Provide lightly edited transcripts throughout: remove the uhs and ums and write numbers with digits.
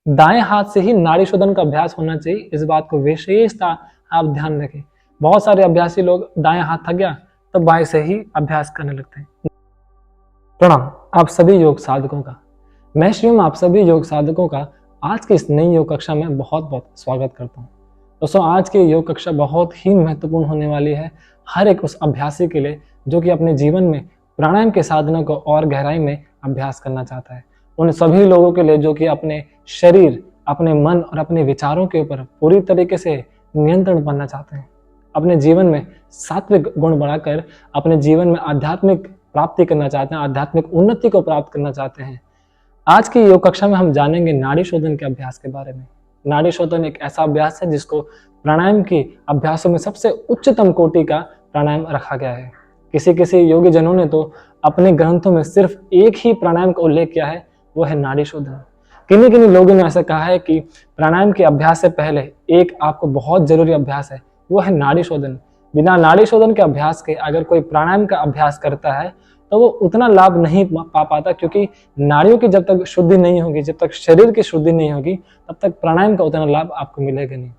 दाएं हाथ से ही नाड़ी शोधन का अभ्यास होना चाहिए, इस बात को विशेषता आप ध्यान रखें। बहुत सारे अभ्यासी लोग दाएं हाथ थक गया तो बाएं से ही अभ्यास करने लगते हैं। प्रणाम आप सभी योग साधकों का। मैं शिवम आप सभी योग साधकों का आज की इस नई योग कक्षा में बहुत बहुत स्वागत करता हूँ। दोस्तों, आज की योग कक्षा बहुत ही महत्वपूर्ण होने वाली है हर एक उस अभ्यासी के लिए जो कि अपने जीवन में प्राणायाम के साधनों को और गहराई में अभ्यास करना चाहता है। उन सभी लोगों के लिए जो कि अपने शरीर, अपने मन और अपने विचारों के ऊपर पूरी तरीके से नियंत्रण पाना चाहते हैं, अपने जीवन में सात्विक गुण बढ़ाकर अपने जीवन में आध्यात्मिक प्राप्ति करना चाहते हैं, आध्यात्मिक उन्नति को प्राप्त करना चाहते हैं। आज की योग कक्षा में हम जानेंगे नाड़ी शोधन के अभ्यास के बारे में। नाड़ी शोधन एक ऐसा अभ्यास है जिसको प्राणायाम की अभ्यासों में सबसे उच्चतम कोटि का प्राणायाम रखा गया है। किसी योगी जनों ने तो अपने ग्रंथों में सिर्फ एक ही प्राणायाम का उल्लेख किया है, वो है नाड़ी शोधन। किन्हीं लोगों ने ऐसा कहा है कि प्राणायाम के अभ्यास से पहले एक आपको बहुत जरूरी अभ्यास है, वो है नाड़ी शोधन। बिना नाड़ी शोधन के अभ्यास के अगर कोई प्राणायाम का अभ्यास करता है तो वो उतना लाभ नहीं पा पाता, क्योंकि नाड़ियों की जब तक शुद्धि नहीं होगी, जब तक शरीर की शुद्धि नहीं होगी, तब तक प्राणायाम का उतना लाभ आपको मिलेगा नहीं।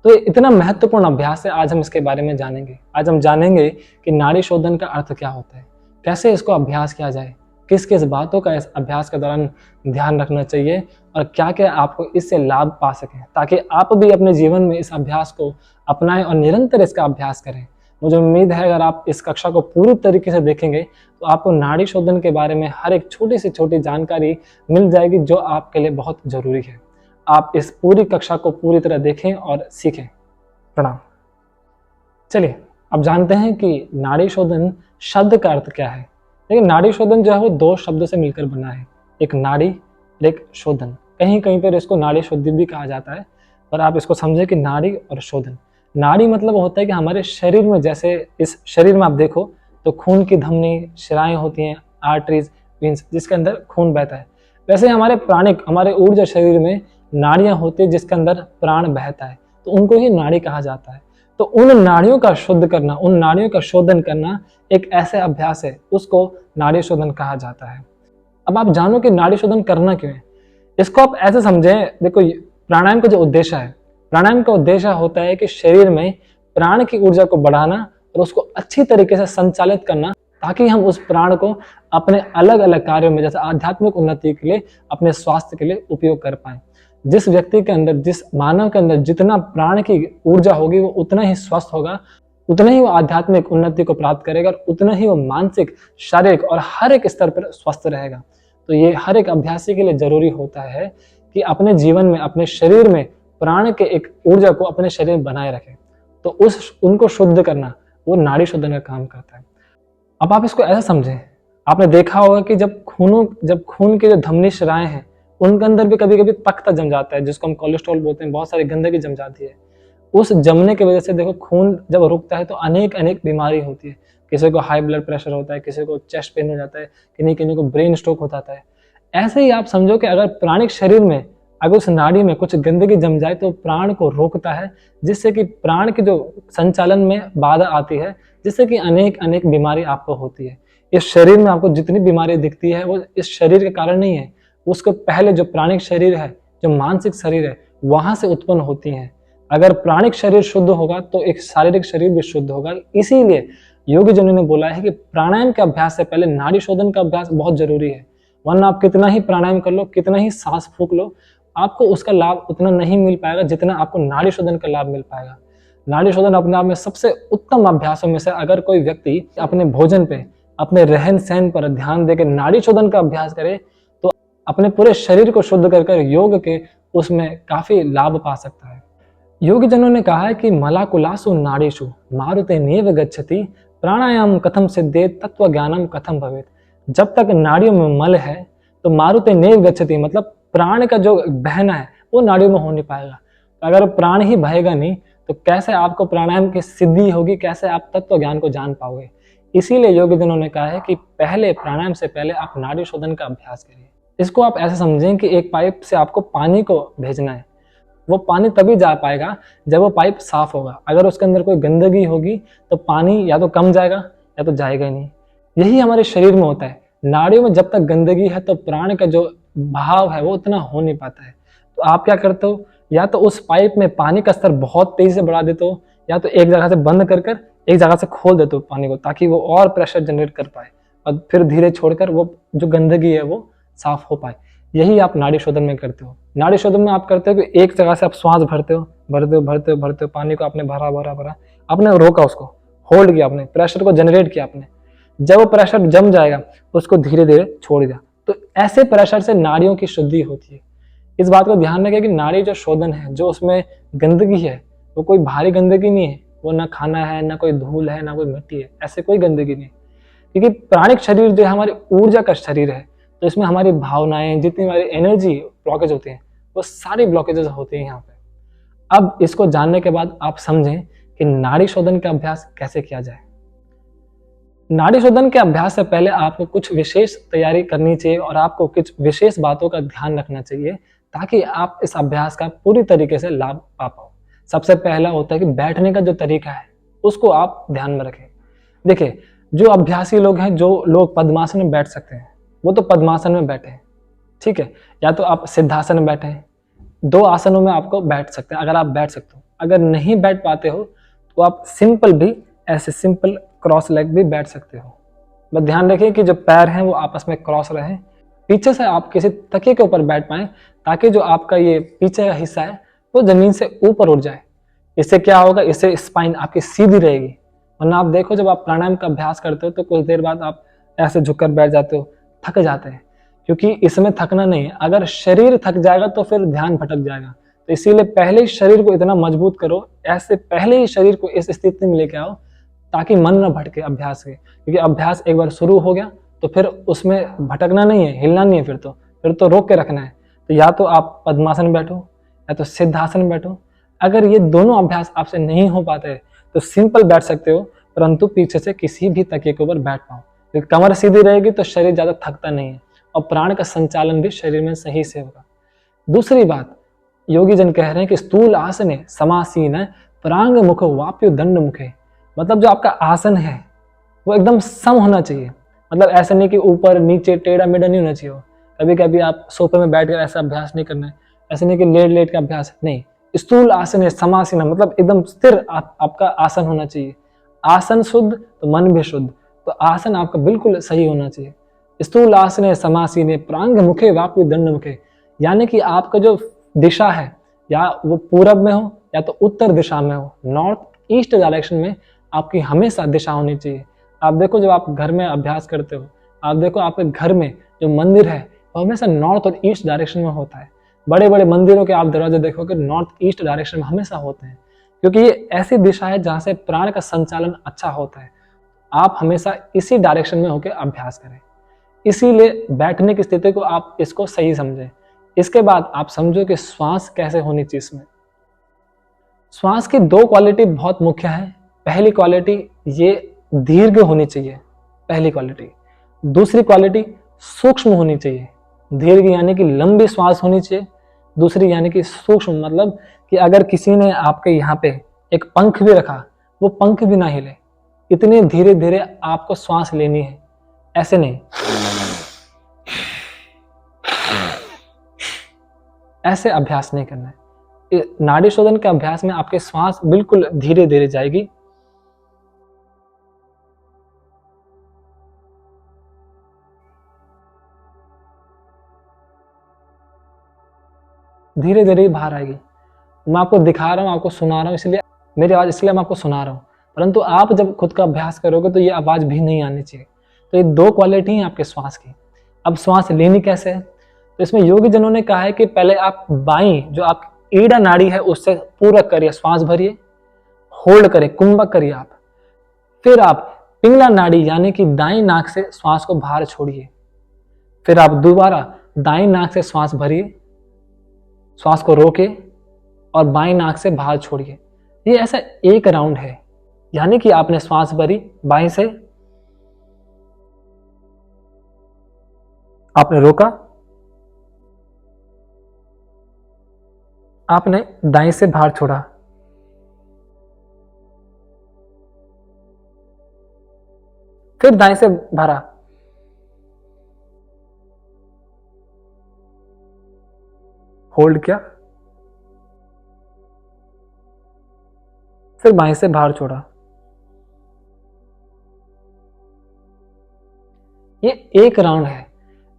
तो ये इतना महत्वपूर्ण अभ्यास है, आज हम इसके बारे में जानेंगे। आज हम जानेंगे कि नाड़ी शोधन का अर्थ क्या होता है, कैसे इसको अभ्यास किया जाए, किस किस बातों का इस अभ्यास के दौरान ध्यान रखना चाहिए और क्या क्या आपको इससे लाभ पा सकें, ताकि आप भी अपने जीवन में इस अभ्यास को अपनाएं और निरंतर इसका अभ्यास करें। मुझे उम्मीद है अगर आप इस कक्षा को पूरी तरीके से देखेंगे तो आपको नाड़ी शोधन के बारे में हर एक छोटी से छोटी जानकारी मिल जाएगी जो आपके लिए बहुत जरूरी है। आप इस पूरी कक्षा को पूरी तरह देखें और सीखें। प्रणाम। चलिए अब जानते हैं कि नाड़ी शोधन शब्द का अर्थ क्या है। लेकिन नाड़ी शोधन जो है वो दो शब्दों से मिलकर बना है, एक नाड़ी और एक शोधन। कहीं कहीं पर इसको नाड़ी शुद्धि भी कहा जाता है, पर आप इसको समझे कि नाड़ी और शोधन। नाड़ी मतलब होता है कि हमारे शरीर में, जैसे इस शरीर में आप देखो तो खून की धमनी, शिराएं होती हैं, आर्टरीज, वेन्स, जिसके अंदर खून बहता है। वैसे हमारे प्राणिक, हमारे ऊर्जा शरीर में नाड़ियां होती है जिसके अंदर प्राण बहता है, तो उनको ही नाड़ी कहा जाता है। तो उन नाड़ियों का शुद्ध करना, उन नाड़ियों का शोधन करना एक ऐसे अभ्यास है, उसको नाड़ी शोधन कहा जाता है। अब आप जानो कि नाड़ी शोधन करना क्यों है। इसको आप ऐसे समझें, देखो प्राणायाम का जो उद्देश्य है, प्राणायाम का उद्देश्य होता है कि शरीर में प्राण की ऊर्जा को बढ़ाना और उसको अच्छी तरीके से संचालित करना, ताकि हम उस प्राण को अपने अलग अलग कार्यों में, जैसे आध्यात्मिक उन्नति के लिए, अपने स्वास्थ्य के लिए उपयोग कर पाए। जिस व्यक्ति के अंदर, जिस मानव के अंदर जितना प्राण की ऊर्जा होगी वो उतना ही स्वस्थ होगा, उतना ही वो आध्यात्मिक उन्नति को प्राप्त करेगा और उतना ही वो मानसिक, शारीरिक और हर एक स्तर पर स्वस्थ रहेगा। तो ये हर एक अभ्यासी के लिए जरूरी होता है कि अपने जीवन में, अपने शरीर में प्राण के एक ऊर्जा को अपने शरीर में बनाए रखे। तो उनको शुद्ध करना वो नाड़ी शोधन का काम करता है। अब आप इसको ऐसा समझें, आपने देखा होगा कि जब खून के जो धमनी शिराएं हैं उनके अंदर भी कभी कभी तख्ता जम जाता है, जिसको हम कोलेस्ट्रॉल बोलते हैं, बहुत सारी गंदगी जम जाती है। उस जमने की वजह से देखो खून जब रुकता है तो अनेक बीमारी होती है। किसी को हाई ब्लड प्रेशर होता है, किसी को चेस्ट पेन हो जाता है, किन्हीं को ब्रेन स्ट्रोक हो जाता है। ऐसे ही आप समझो कि अगर प्राणिक शरीर में अगर उस नाड़ी में कुछ गंदगी जम जाए तो प्राण को रोकता है, जिससे कि प्राण के जो संचालन में बाधा आती है, जिससे कि अनेक बीमारी आपको होती है। इस शरीर में आपको जितनी बीमारी दिखती है वो इस शरीर के कारण नहीं है, उसको पहले जो प्राणिक शरीर है, जो मानसिक शरीर है, वहां से उत्पन्न होती है। अगर प्राणिक शरीर शुद्ध होगा तो एक शारीरिक शरीर भी शुद्ध होगा। इसीलिए योगी जनों ने बोला है कि प्राणायाम के अभ्यास से पहले नाड़ी शोधन का अभ्यास बहुत जरूरी है। वरना आप कितना ही प्राणायाम कर लो, कितना ही सांस फूंक लो, आपको उसका लाभ उतना नहीं मिल पाएगा जितना आपको नाड़ी शोधन का लाभ मिल पाएगा। नाड़ी शोधन अपने आप में सबसे उत्तम अभ्यासों में से, अगर कोई व्यक्ति अपने भोजन पे, अपने रहन सहन पर ध्यान देकर नाड़ी शोधन का अभ्यास करे तो अपने पूरे शरीर को शुद्ध कर योग के उसमें काफी लाभ पा सकता है। योगी जनों ने कहा है कि मलाकुलासु नाड़ीषु मारुते नेव गच्छति प्राणायाम कथम सिद्धेत तत्व ज्ञानम कथम भवेत। जब तक नाड़ियों में मल है तो मारुते नेव गच्छति, मतलब प्राण का जो बहना है वो नाड़ियों में हो नहीं पाएगा। अगर प्राण ही बहेगा नहीं तो कैसे आपको प्राणायाम की सिद्धि होगी, कैसे आप तत्व ज्ञान को जान पाओगे। इसीलिए योगी जनों ने कहा है कि पहले प्राणायाम से पहले आप नाड़ी शोधन का अभ्यास करिए। इसको आप ऐसे समझें कि एक पाइप से आपको पानी को भेजना है, वो पानी तभी जा पाएगा जब वो पाइप साफ होगा। अगर उसके अंदर कोई गंदगी होगी तो पानी या तो कम जाएगा या तो जाएगा ही नहीं। यही हमारे शरीर में होता है। नाड़ियों में जब तक गंदगी है तो प्राण का जो भाव है वो उतना हो नहीं पाता है। तो आप क्या करते हो, या तो उस पाइप में पानी का स्तर बहुत तेजी से बढ़ा देते हो, या तो एक जगह से बंद कर कर एक जगह से खोल देते हो पानी को, ताकि वो और प्रेशर जनरेट कर पाए और फिर धीरे छोड़कर वो जो गंदगी है वो साफ हो पाए। यही आप नाड़ी शोधन में करते हो। नाड़ी शोधन में आप करते हो कि एक जगह से आप श्वास भरते हो भरते हो भरते हो भरते हो, पानी को आपने भरा भरा भरा, आपने रोका, उसको होल्ड किया, आपने प्रेशर को जनरेट किया आपने। जब वो प्रेशर जम जाएगा उसको धीरे धीरे छोड़ दिया। तो ऐसे प्रेशर से नाड़ियों की शुद्धि होती है। इस बात को ध्यान रखें कि नाड़ी जो शोधन है, जो उसमें गंदगी है, वो कोई भारी गंदगी नहीं है, वो ना खाना है, ना कोई धूल है, ना कोई मिट्टी है, ऐसे कोई गंदगी नहीं। क्योंकि प्राणिक शरीर जो है हमारी ऊर्जा का शरीर है, तो इसमें हमारी भावनाएं, जितनी हमारी एनर्जी ब्लॉकेज होती है, वो सारी ब्लॉकेजेस होती हैं यहाँ पे। अब इसको जानने के बाद आप समझें कि नाड़ी शोधन का अभ्यास कैसे किया जाए। नाड़ी शोधन के अभ्यास से पहले आपको कुछ विशेष तैयारी करनी चाहिए और आपको कुछ विशेष बातों का ध्यान रखना चाहिए, ताकि आप इस अभ्यास का पूरी तरीके से लाभ पा पाओ। सबसे पहला होता है कि बैठने का जो तरीका है उसको आप ध्यान में रखें। देखिए, जो अभ्यासी लोग हैं, जो लोग पद्मासन में बैठ सकते हैं, वो तो पद्मासन में बैठे हैं, ठीक है, या तो आप सिद्धासन में बैठे हैं। 2 आसनों में आपको बैठ सकते हैं अगर आप बैठ सकते हो। अगर नहीं बैठ पाते हो तो आप सिंपल भी, ऐसे सिंपल क्रॉस लेग भी बैठ सकते हो। बस ध्यान रखिए कि जो पैर हैं वो आपस में क्रॉस रहें। पीछे से आप किसी तकिए के ऊपर बैठ पाएं, ताकि जो आपका ये पीछे का हिस्सा है वो जमीन से ऊपर उठ जाए। इससे क्या होगा, इससे स्पाइन आपकी सीधी रहेगी। वरना आप देखो, जब आप प्राणायाम का अभ्यास करते हो तो कुछ देर बाद आप ऐसे झुककर बैठ जाते हो, थक जाते हैं। क्योंकि इसमें थकना नहीं है, अगर शरीर थक जाएगा तो फिर ध्यान भटक जाएगा। तो इसीलिए पहले ही शरीर को इतना मजबूत करो, ऐसे पहले ही शरीर को इस स्थिति में लेके आओ, ताकि मन न भटके अभ्यास के। क्योंकि अभ्यास एक बार शुरू हो गया तो फिर उसमें भटकना नहीं है, हिलना नहीं है, फिर तो रोक के रखना है। तो या तो आप पद्मासन बैठो या तो सिद्धासन बैठो। अगर ये दोनों अभ्यास आपसे नहीं हो पाते तो सिंपल बैठ सकते हो, परंतु पीछे से किसी भी तकिए के ऊपर बैठ पाओ। क्योंकि कमर सीधी रहेगी तो शरीर ज्यादा थकता नहीं है और प्राण का संचालन भी शरीर में सही से होगा। दूसरी बात, योगी जन कह रहे हैं कि स्थूल आसने समासीन है प्रांग मुख वाप्यु दंड मुखे। मतलब जो आपका आसन है वो एकदम सम होना चाहिए। मतलब ऐसा नहीं कि ऊपर नीचे टेढ़ा मेढ़ा नहीं होना चाहिए। कभी कभी आप सोफे में बैठ कर ऐसा अभ्यास नहीं करना है। ऐसा नहीं कि लेट लेट का अभ्यास नहीं। स्थूल आसन है समासीन, मतलब एकदम स्थिर आपका आसन होना चाहिए। आसन शुद्ध तो मन भी शुद्ध। तो आसन आपका बिल्कुल सही होना चाहिए। स्थूल आसन है समासीन है प्रांग मुखे वाप्यु दंड मुखे, यानी कि आपका जो दिशा है, या वो पूरब में हो या तो उत्तर दिशा में हो, नॉर्थ ईस्ट डायरेक्शन में आपकी हमेशा दिशा होनी चाहिए। आप देखो, जब आप घर में अभ्यास करते हो, आप देखो आपके घर में जो मंदिर है वो हमेशा नॉर्थ और ईस्ट डायरेक्शन में होता है। बड़े बड़े मंदिरों के आप दरवाजे देखोगे नॉर्थ ईस्ट डायरेक्शन में हमेशा होते हैं, क्योंकि ये ऐसी दिशा है जहां से प्राण का संचालन अच्छा होता है। आप हमेशा इसी डायरेक्शन में होकर अभ्यास करें। इसीलिए बैठने की स्थिति को आप इसको सही समझें। इसके बाद आप समझो कि श्वास कैसे होनी चाहिए इसमें। श्वास की 2 क्वालिटी बहुत मुख्य है। पहली क्वालिटी ये दीर्घ होनी चाहिए, पहली क्वालिटी। दूसरी क्वालिटी सूक्ष्म होनी चाहिए। दीर्घ यानी कि लंबी श्वास होनी चाहिए। दूसरी यानी कि सूक्ष्म, मतलब कि अगर किसी ने आपके यहाँ पे एक पंख भी रखा, वो पंख भी ना हिले, इतने धीरे धीरे आपको श्वास लेनी है। ऐसे नहीं, ऐसे अभ्यास नहीं करना है। नाड़ी शोधन के अभ्यास में आपके श्वास बिल्कुल धीरे धीरे जाएगी। धीरे धीरे बाहर आएगी। मैं आपको दिखा रहा हूँ, आपको सुना रहा हूँ, इसलिए मेरी आवाज इसलिए मैं आपको सुना रहा हूँ। परंतु आप जब खुद का अभ्यास करोगे तो ये आवाज भी नहीं आनी चाहिए। तो ये 2 क्वालिटी है आपके श्वास की। अब श्वास लेनी कैसे है, तो इसमें योगी जनों ने कहा है कि पहले आप बाई जो आप ईड़ा नाड़ी है उससे पूरक करिए, श्वास भरिए, होल्ड करें, कुंभक करिए आप। फिर आप पिंगला नाड़ी यानी कि दाई नाक से श्वास को बाहर छोड़िए। फिर आप दोबारा दाई नाक से श्वास भरिए, श्वास को रोके और बाई नाक से बाहर छोड़िए। ये ऐसा 1 राउंड है, यानी कि आपने श्वास भरी बाई से, आपने रोका, आपने दाई से बाहर छोड़ा, फिर दाएं से भरा, होल्ड किया, फिर बाएं से बाहर छोड़ा। ये एक राउंड है।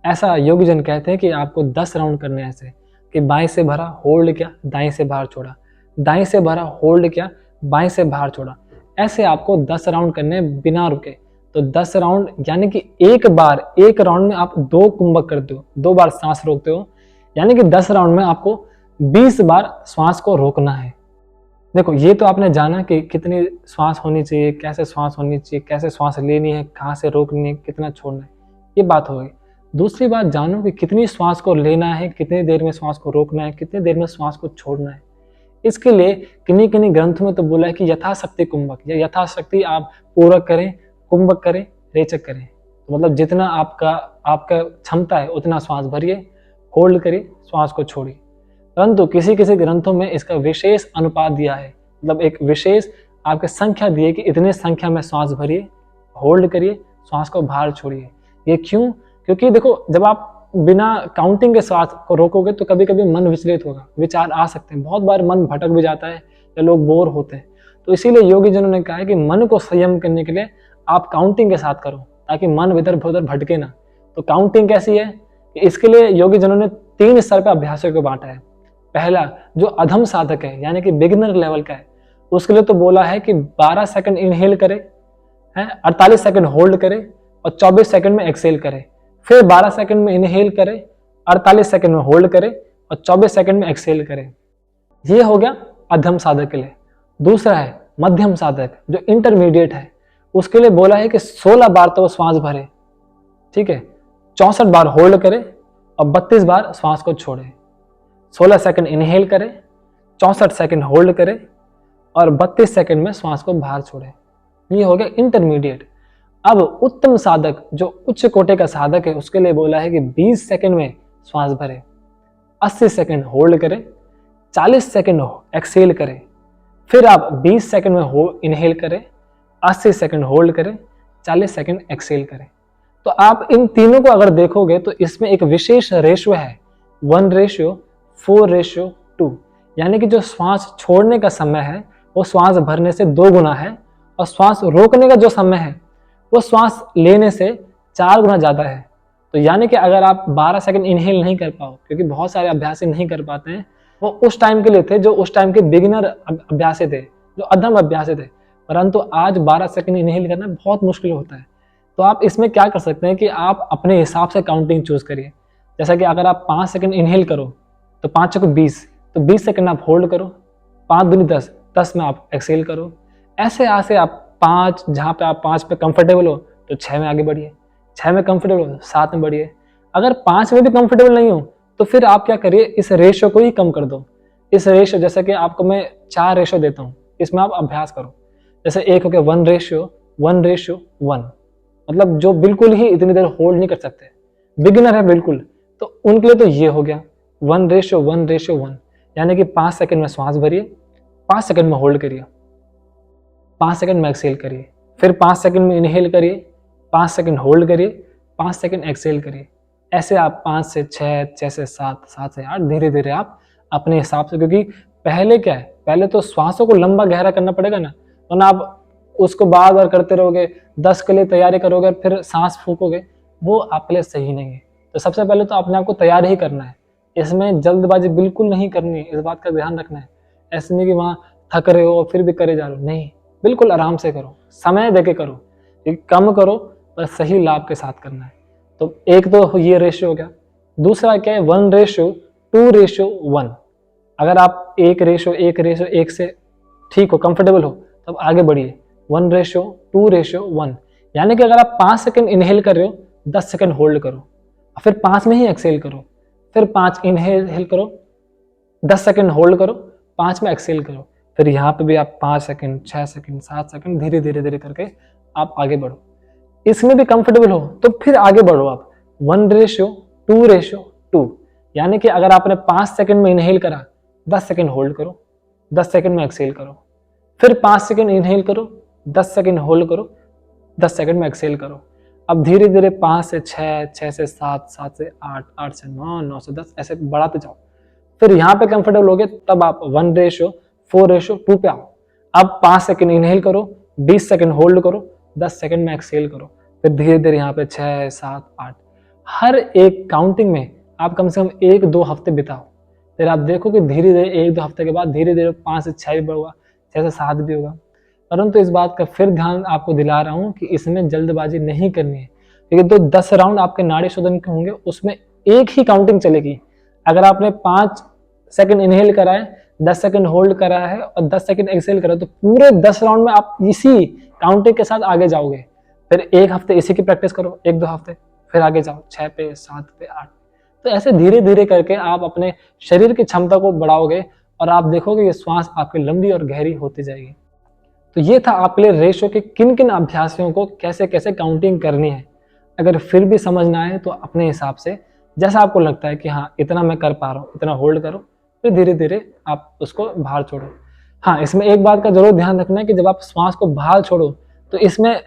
ऐसा योगीजन कहते हैं कि आपको 10 राउंड करने हैं ऐसे, कि बाएं से भरा, होल्ड किया, दाएं से बाहर छोड़ा, दाएं से भरा, होल्ड किया, बाएं से बाहर छोड़ा। ऐसे आपको 10 राउंड करने हैं बिना रुके। तो 10 राउंड यानी कि एक राउंड में आप 2 कुंभक करते हो, 2 बार सांस रोकते हो, यानी कि 10 राउंड में आपको 20 बार श्वास को रोकना है। देखो, ये तो आपने जाना कि कितनी श्वास होनी चाहिए, कैसे श्वास होनी चाहिए, कैसे श्वास लेनी है, कहाँ से रोकनी है, कितना छोड़ना है, ये बात हो गई। दूसरी बात जानो कि कितनी श्वास को लेना है, कितनी देर में श्वास को रोकना है, कितनी देर में श्वास को छोड़ना है। इसके लिए किन्हीं किन्हीं ग्रंथों में तो बोला है कि यथाशक्ति कुंभक, या यथाशक्ति आप पूरक करें, कुंभक करें, रेचक करें। तो मतलब जितना आपका क्षमता है उतना श्वास भरिए, होल्ड करिए, श्वास को छोड़िए। परंतु किसी किसी ग्रंथों में इसका विशेष अनुपात दिया है, मतलब एक विशेष आपके संख्या दी है कि इतने संख्या में श्वास भरिए, होल्ड करिए, श्वास को बाहर छोड़िए। ये क्यों? क्योंकि देखो, जब आप बिना काउंटिंग के श्वास को रोकोगे तो कभी कभी मन विचलित होगा, विचार आ सकते हैं, बहुत बार मन भटक भी जाता है या लोग बोर होते हैं। तो इसीलिए योगी जनों ने कहा है कि मन को संयम करने के लिए आप काउंटिंग के साथ करो, ताकि मन इधर उधर भटके ना। तो काउंटिंग कैसी है? इसके लिए योगी जनों ने 3 स्तर पर अभ्यासों को बांटा है। पहला, जो अधम साधक है यानी कि बिगिनर लेवल का है, उसके लिए तो बोला है कि 12 सेकंड इनहेल करे, 48 सेकंड होल्ड करे और 24 सेकंड में एक्सेल करे। फिर 12 सेकंड में इनहेल करे, 48 सेकंड में होल्ड करे और 24 सेकंड में एक्सेल करे। ये हो गया अधम साधक के लिए। दूसरा है मध्यम साधक, जो इंटरमीडिएट है, उसके लिए बोला है कि 16 बार तो वो श्वास भरे, ठीक है, 64 बार होल्ड करे और 32 बार श्वास को छोड़े। 16 सेकंड इनहेल करे, 64 सेकंड होल्ड करे और 32 सेकंड में श्वास को बाहर छोड़े। ये हो गया इंटरमीडिएट। अब उत्तम साधक, जो उच्च कोटि का साधक है, उसके लिए बोला है कि 20 सेकंड में श्वास भरे, 80 सेकंड होल्ड करे, 40 सेकंड एक्सेल करे, फिर आप 20 सेकंड में इनहेल करें, 80 सेकंड होल्ड करें, 40 सेकंड एक्सेल करें। तो आप इन तीनों को अगर देखोगे तो इसमें एक विशेष रेशियो है, 1:4:2, यानी कि जो श्वास छोड़ने का समय है वो श्वास भरने से 2 गुना है, और श्वास रोकने का जो समय है वो श्वास लेने से 4 गुना ज्यादा है। तो यानी कि अगर आप 12 सेकंड इनहेल नहीं कर पाओ, क्योंकि बहुत सारे अभ्यासी नहीं कर पाते हैं, वो उस टाइम के लिए थे जो उस टाइम के बिगिनर अभ्यासी थे, जो अधम अभ्यासी थे। परंतु आज 12 सेकंड इनहेल करना बहुत मुश्किल होता है। तो आप इसमें क्या कर सकते हैं कि आप अपने हिसाब से काउंटिंग चूज करिए। जैसा कि अगर आप 5 सेकंड इनहेल करो तो 5 चौके 20, तो 20 सेकंड आप होल्ड करो, 5 दूनी 10, 10 में आप एक्सेल करो। ऐसे आप 5, जहाँ पे आप 5 पे कंफर्टेबल हो तो 6 में आगे बढ़िए, 6 में कंफर्टेबल हो 7 में बढ़िए। अगर 5 में भी कंफर्टेबल नहीं हो तो फिर आप क्या करिए, इस रेशियो को ही कम कर दो। इस रेशियो, जैसे कि आपको मैं 4 रेशियो देता हूँ, इसमें आप अभ्यास करो। जैसे एक हो गया 1:1:1, मतलब जो बिल्कुल ही इतनी देर होल्ड नहीं कर सकते, बिगिनर है बिल्कुल, तो उनके लिए तो ये हो गया 1:1:1, यानी कि 5 सेकंड में श्वास भरिए, 5 सेकंड में होल्ड करिए, 5 सेकंड में एक्सेल करिए, फिर 5 सेकंड में इनहेल करिए, 5 सेकंड होल्ड करिए, 5 सेकंड एक्सेल करिए। ऐसे आप 5 से 6, 6 से 7, 7 से 8, धीरे धीरे आप अपने हिसाब से, क्योंकि पहले क्या है, पहले तो श्वासों को लंबा गहरा करना पड़ेगा ना, वरना आप उसको बार बार करते रहोगे, 10 के लिए तैयारी करोगे फिर सांस फूकोगे, वो आपके लिए सही नहीं है। तो सबसे पहले तो अपने आप को तैयार ही करना है, इसमें जल्दबाजी बिल्कुल नहीं करनी है, इस बात का ध्यान रखना है। ऐसे नहीं कि वहाँ थक रहे हो और फिर भी करे जा रहे हो, नहीं, बिल्कुल आराम से करो, समय देके करो, कम करो पर सही लाभ के साथ करना है। तो एक तो ये रेशियो हो गया। दूसरा क्या है, 1:2:1। अगर आप 1:1 से ठीक हो, कंफर्टेबल हो, तब आगे बढ़िए 1:2:1, यानी कि अगर आप 5 सेकंड इनहेल कर रहे हो, 10 सेकंड होल्ड करो, फिर 5 में ही एक्सेल करो, फिर 5 इनहेल करो, 10 सेकंड होल्ड करो, 5 में एक्सेल करो, फिर यहाँ पे भी आप 5 सेकंड, 6 सेकंड, 7 सेकंड, धीरे धीरे धीरे करके आप आगे बढ़ो। इसमें भी कंफर्टेबल हो तो फिर आगे बढ़ो आप 1:2:2, यानी कि अगर आपने 5 सेकंड में इनहेल करा, 10 सेकंड होल्ड करो, 10 सेकंड में एक्सेल करो, फिर 5 सेकंड इनहेल करो, 10 सेकंड होल्ड करो, 10 सेकंड में एक्सेल करो। अब धीरे धीरे 5 से 6, 6 से 7, 7 से 8, 8 से 9, 9 से 10, ऐसे बढ़ाते जाओ। फिर यहाँ पे कंफर्टेबल हो गए तब आप 1:4:2 पे आओ। अब 5 सेकंड इनहेल करो, 20 सेकंड होल्ड करो, 10 सेकंड में एक्सहेल करो, फिर धीरे धीरे यहाँ पे 6, 7, 8 हर एक काउंटिंग में आप कम से कम 1-2 हफ्ते बिताओ। फिर आप देखो कि धीरे धीरे 1-2 हफ्ते के बाद धीरे धीरे 5 से 6 भी होगा, 6 से 7 भी होगा। परंतु इस बात का फिर ध्यान आपको दिला रहा हूँ कि इसमें जल्दबाजी नहीं करनी है, क्योंकि तो 10 राउंड आपके नाड़ी शोधन के होंगे, उसमें एक ही काउंटिंग चलेगी। अगर आपने 5 सेकंड इनहेल करा है, 10 सेकंड होल्ड करा है और 10 सेकंड एक्सहेल करा है, तो पूरे 10 राउंड में आप इसी काउंटिंग के साथ आगे जाओगे। फिर 1 हफ्ते इसी की प्रैक्टिस करो, 1-2 हफ्ते, फिर आगे जाओ 6 पे, 7 पे, 8। तो ऐसे धीरे धीरे करके आप अपने शरीर की क्षमता को बढ़ाओगे और आप देखोगे ये श्वास आपकी लंबी और गहरी होती जाएगी। तो ये था आपके लिए रेशो के किन किन अभ्यासियों को कैसे कैसे काउंटिंग करनी है। अगर फिर भी समझ ना आए तो अपने हिसाब से जैसा आपको लगता है कि हाँ इतना मैं कर पा रहा हूँ, इतना होल्ड करो, फिर धीरे धीरे आप उसको बाहर छोड़ो। हाँ, इसमें एक बात का जरूर ध्यान रखना है कि जब आप श्वास को बाहर छोड़ो तो इसमें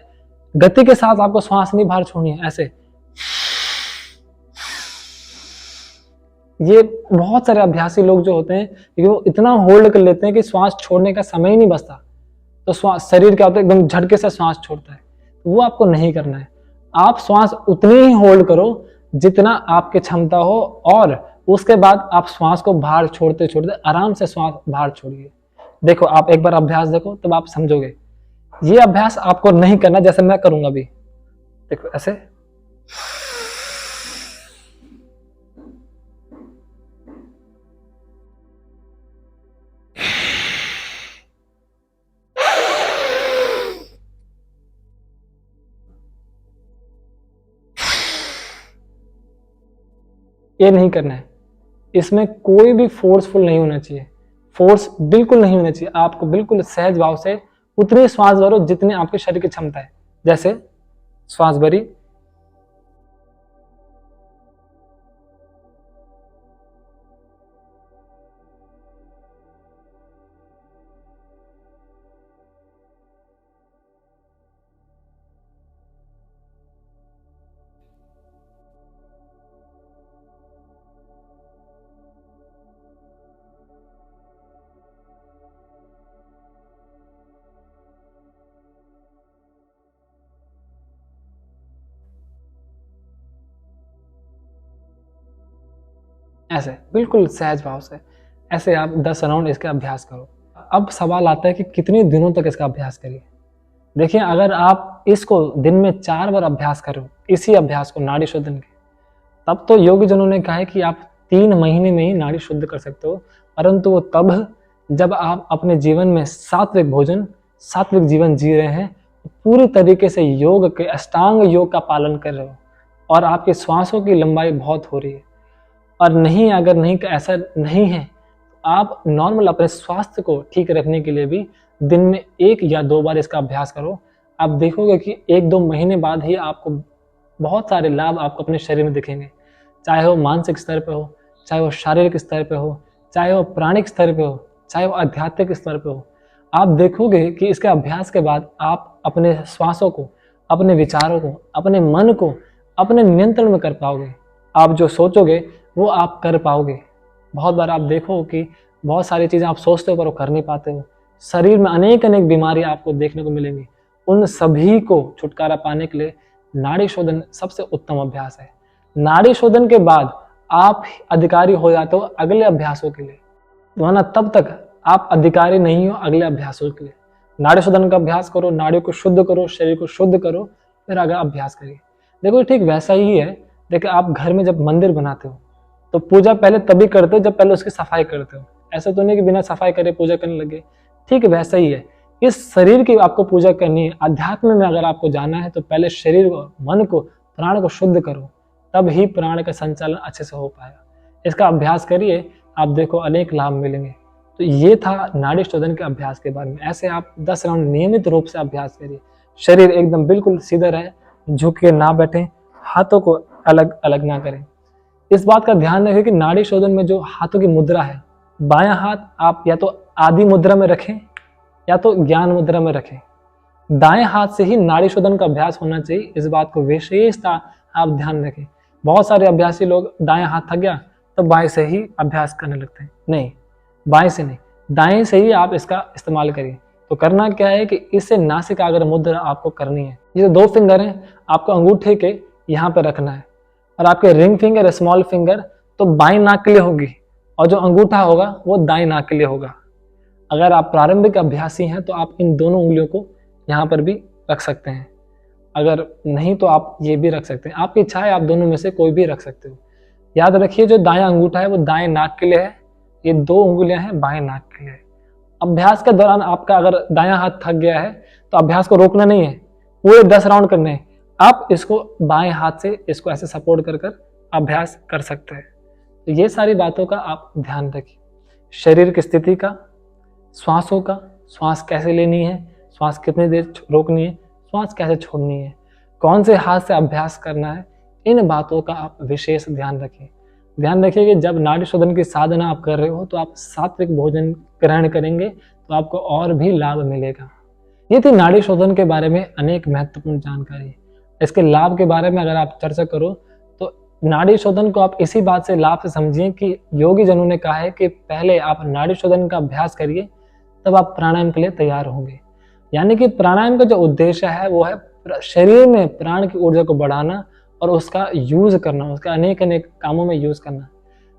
गति के साथ आपको श्वास नहीं बाहर छोड़नी है। ऐसे ये बहुत सारे अभ्यासी लोग जो होते हैं क्योंकि वो इतना होल्ड कर लेते हैं कि श्वास छोड़ने का समय ही नहीं बचता, तो श्वास शरीर क्या होता है एकदम झटके से श्वास छोड़ता है। वो आपको नहीं करना है। आप श्वास उतनी ही होल्ड करो जितना आपकी क्षमता हो और उसके बाद आप श्वास को बाहर छोड़ते छोड़ते आराम से श्वास बाहर छोड़िए। देखो आप एक बार अभ्यास देखो तब आप समझोगे। ये अभ्यास आपको नहीं करना जैसे मैं करूंगा अभी। देखो ऐसे ये नहीं करना है। इसमें कोई भी फोर्सफुल नहीं होना चाहिए, फोर्स बिल्कुल नहीं होना चाहिए। आपको बिल्कुल सहज भाव से उतनी श्वास भरो जितनी आपके शरीर की क्षमता है। जैसे श्वास भरी, ऐसे बिल्कुल सहज भाव से ऐसे आप 10 राउंड इसका अभ्यास करो। अब सवाल आता है कि कितने दिनों तक इसका अभ्यास करिए। देखिए अगर आप इसको दिन में 4 बार अभ्यास करो, इसी अभ्यास को नाड़ी शोधन के, तब तो योगीजनों ने कहा है कि आप 3 महीने में ही नाड़ी शुद्ध कर सकते हो। परंतु वो तब जब आप अपने जीवन में सात्विक भोजन, सात्विक जीवन जी रहे हैं, पूरी तरीके से योग के अष्टांग योग का पालन कर रहे हो और आपके श्वासों की लंबाई बहुत हो रही है। और नहीं, अगर नहीं ऐसा नहीं है तो आप नॉर्मल अपने स्वास्थ्य को ठीक रखने के लिए भी दिन में 1 या 2 बार इसका अभ्यास करो। आप देखोगे कि 1-2 महीने बाद ही आपको बहुत सारे लाभ आपको अपने शरीर में दिखेंगे, चाहे वो मानसिक स्तर पे हो, चाहे वो शारीरिक स्तर पे हो, चाहे वो प्राणिक स्तर पे हो, चाहे वो आध्यात्मिक स्तर पे हो। आप देखोगे कि इसके अभ्यास के बाद आप अपने श्वासों को, अपने विचारों को, अपने मन को अपने नियंत्रण में कर पाओगे। आप जो सोचोगे वो आप कर पाओगे। बहुत बार आप देखो कि बहुत सारी चीज़ें आप सोचते हो पर वो कर नहीं पाते हो। शरीर में अनेक अनेक बीमारियां आपको देखने को मिलेंगी। उन सभी को छुटकारा पाने के लिए नाड़ी शोधन सबसे उत्तम अभ्यास है। नाड़ी शोधन के बाद आप अधिकारी हो जाते हो अगले अभ्यासों के लिए, वरना तब तक आप अधिकारी नहीं हो अगले अभ्यासों के लिए। नाड़ी शोधन का अभ्यास करो, नाड़ी को शुद्ध करो, शरीर को शुद्ध करो, फिर अगर अभ्यास करिए। देखो ठीक वैसा ही है। देखिए आप घर में जब मंदिर बनाते हो तो पूजा पहले तभी करते हो जब पहले उसकी सफाई करते हो। ऐसा तो नहीं कि बिना सफाई करे पूजा करने लगे। ठीक वैसा ही है, इस शरीर की आपको पूजा करनी है। अध्यात्म में अगर आपको जाना है तो पहले शरीर को, मन को, प्राण को शुद्ध करो, तब ही प्राण का संचालन अच्छे से हो पाएगा। इसका अभ्यास करिए, आप देखो अनेक लाभ मिलेंगे। तो ये था नाड़ी शोधन के अभ्यास के बारे में। ऐसे आप 10 राउंड नियमित रूप से अभ्यास करिए। शरीर एकदम बिल्कुल सीधा रहे, झुक के ना बैठे, हाथों को अलग अलग ना करें। इस बात का ध्यान रखें कि नाड़ी शोधन में जो हाथों की मुद्रा है, बायां हाथ आप या तो आदि मुद्रा में रखें या तो ज्ञान मुद्रा में रखें। दाएं हाथ से ही नाड़ी शोधन का अभ्यास होना चाहिए। इस बात को विशेषता आप ध्यान रखें। बहुत सारे अभ्यासी लोग दाएं हाथ थक गया तो बाएं से ही अभ्यास करने लगते हैं। नहीं, बाएं से नहीं, दाएं से ही आप इसका इस्तेमाल करिए। तो करना क्या है कि इससे नासिकाग्र मुद्रा आपको करनी है। ये जो 2 फिंगर हैं आपको अंगूठे के यहाँ पे रखना है, और आपके रिंग फिंगर स्मॉल फिंगर तो बाएं नाक के लिए होगी, और जो अंगूठा होगा वो दाएं नाक के लिए होगा। अगर आप प्रारंभिक अभ्यासी हैं तो आप इन दोनों उंगलियों को यहाँ पर भी रख सकते हैं, अगर नहीं तो आप ये भी रख सकते हैं, आपकी इच्छा है, आप दोनों में से कोई भी रख सकते हो। याद रखिए जो दायां अंगूठा है वो दाएं नाक के लिए है, ये 2 उंगलियां हैं बाएं नाक के लिए। अभ्यास के दौरान आपका अगर दायां हाथ थक गया है तो अभ्यास को रोकना नहीं है, पूरे 10 राउंड करने हैं। आप इसको बाएं हाथ से इसको ऐसे सपोर्ट कर कर अभ्यास कर सकते हैं। तो ये सारी बातों का आप ध्यान रखिए, शरीर की स्थिति का, श्वासों का, श्वास कैसे लेनी है, श्वास कितनी देर रोकनी है, श्वास कैसे छोड़नी है, कौन से हाथ से अभ्यास करना है, इन बातों का आप विशेष ध्यान रखिए। ध्यान रखिए कि जब नाड़ी शोधन की साधना आप कर रहे हो तो आप सात्विक भोजन ग्रहण करेंगे तो आपको और भी लाभ मिलेगा। ये थी नाड़ी शोधन के बारे में अनेक महत्वपूर्ण जानकारी। इसके लाभ के बारे में अगर आप चर्चा करो तो नाड़ी शोधन को आप इसी बात से लाभ से समझिए कि योगी जनों ने कहा है कि पहले आप नाड़ी शोधन का अभ्यास करिए, तब आप प्राणायाम के लिए तैयार होंगे। यानी कि प्राणायाम का जो उद्देश्य है वो है शरीर में प्राण की ऊर्जा को बढ़ाना और उसका यूज करना, उसका अनेक अनेक कामों में यूज करना।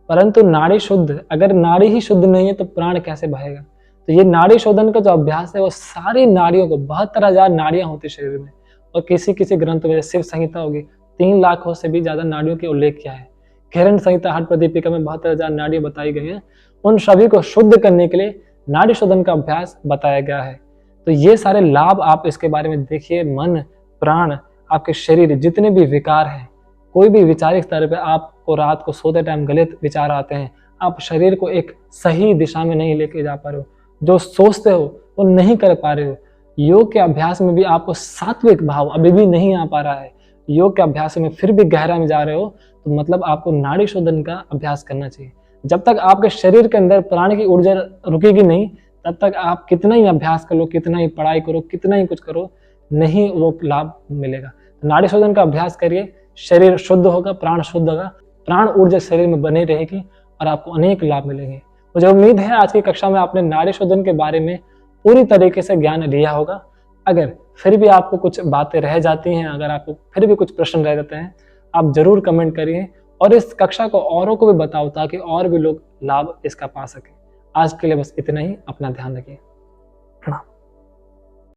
परंतु नाड़ी शुद्ध, अगर नाड़ी ही शुद्ध नहीं है तो प्राण कैसे बहेगा। तो ये नाड़ी शोधन का जो अभ्यास है वो सारी नाड़ियों को, 72,000 नाड़ियां होती शरीर में, और किसी किसी ग्रंथ में शिव संहिता होगी 3 लाख से भी ज्यादा नाड़ियों के उल्लेख किया है। घेरन संहिता हट प्रदीपिका में 72,000 नाड़ियां बताई गई हैं। उन सभी को शुद्ध करने के लिए नाड़ी शोधन का अभ्यास बताया गया है। तो ये सारे लाभ आप इसके बारे में देखिए। मन, प्राण, आपके शरीर जितने भी विकार हैं, कोई भी विचारिक स्तर पे आपको रात को सोते टाइम गलत विचार आते हैं, आप शरीर को एक सही दिशा में नहीं लेके जा पा रहे हो, जो सोचते हो वो नहीं कर पा रहे हो, योग के अभ्यास में भी आपको सात्विक भाव अभी भी नहीं आ पा रहा है, योग के अभ्यास में फिर भी गहरा में जा रहे हो, तो मतलब आपको नाड़ी शोधन का अभ्यास करना चाहिए। जब तक आपके शरीर के अंदर प्राण की ऊर्जा रुकेगी नहीं, तब तक आप कितना ही अभ्यास कर लो, कितना ही पढ़ाई करो, कितना ही कुछ करो, नहीं वो लाभ मिलेगा। नाड़ी शोधन का अभ्यास करिए, शरीर शुद्ध होगा, प्राण शुद्ध होगा, प्राण ऊर्जा शरीर में बनी रहेगी और आपको अनेक लाभ मिलेंगे। मुझे उम्मीद है आज की कक्षा में आपने नाड़ी शोधन के बारे में पूरी तरीके से ज्ञान लिया होगा। अगर फिर भी आपको कुछ बातें रह जाती हैं, अगर आपको फिर भी कुछ प्रश्न रह जाते हैं, आप जरूर कमेंट करिए और इस कक्षा को औरों को भी बताओ ताकि और भी लोग लाभ इसका पा सकें। आज के लिए बस इतना ही। अपना ध्यान रखिए। प्रणाम।